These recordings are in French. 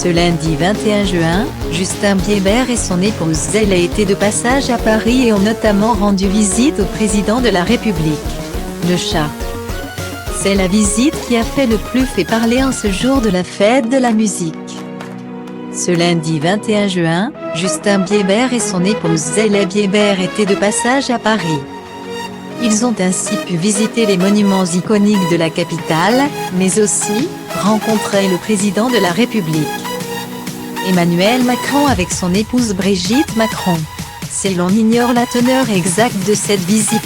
Ce lundi 21 juin, Justin Bieber et son épouse Zelle étaient de passage à Paris et ont notamment rendu visite au président de la République. Le chat. C'est la visite qui a fait le plus parler en ce jour de la fête de la musique. Ce lundi 21 juin, Justin Bieber et son épouse Zelle Bieber étaient de passage à Paris. Ils ont ainsi pu visiter les monuments iconiques de la capitale, mais aussi rencontrer le président de la République, Emmanuel Macron, avec son épouse Brigitte Macron. Si l'on ignore la teneur exacte de cette visite,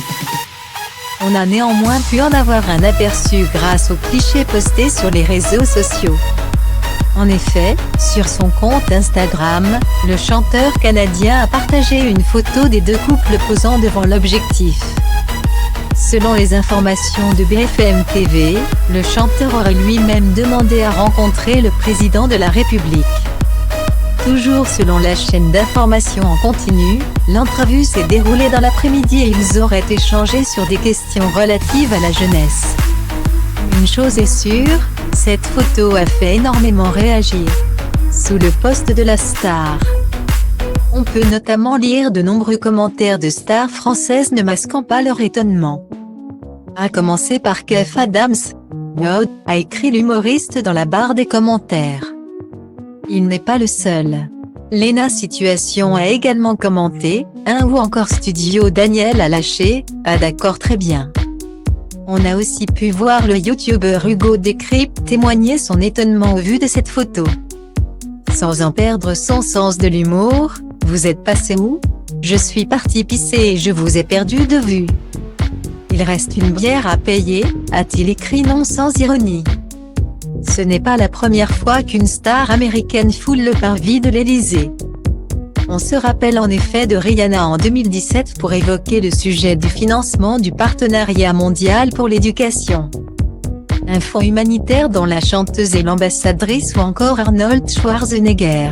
on a néanmoins pu en avoir un aperçu grâce aux clichés postés sur les réseaux sociaux. En effet, sur son compte Instagram, le chanteur canadien a partagé une photo des deux couples posant devant l'objectif. Selon les informations de BFM TV, le chanteur aurait lui-même demandé à rencontrer le président de la République. Toujours selon la chaîne d'information en continu, l'entrevue s'est déroulée dans l'après-midi et ils auraient échangé sur des questions relatives à la jeunesse. Une chose est sûre, cette photo a fait énormément réagir. Sous le post de la star, on peut notamment lire de nombreux commentaires de stars françaises ne masquant pas leur étonnement. À commencer par Kev Adams, a écrit l'humoriste dans la barre des commentaires. Il n'est pas le seul. Lena Situation a également commenté, ou encore Studio Daniel a lâché, d'accord très bien. On a aussi pu voir le youtubeur Hugo Décrypte témoigner son étonnement au vu de cette photo. Sans en perdre son sens de l'humour, vous êtes passé où? Je suis parti pisser et je vous ai perdu de vue. Il reste une bière à payer, a-t-il écrit non sans ironie. Ce n'est pas la première fois qu'une star américaine foule le parvis de l'Élysée. On se rappelle en effet de Rihanna en 2017 pour évoquer le sujet du financement du partenariat mondial pour l'éducation. Un fonds humanitaire dont la chanteuse est l'ambassadrice, ou encore Arnold Schwarzenegger.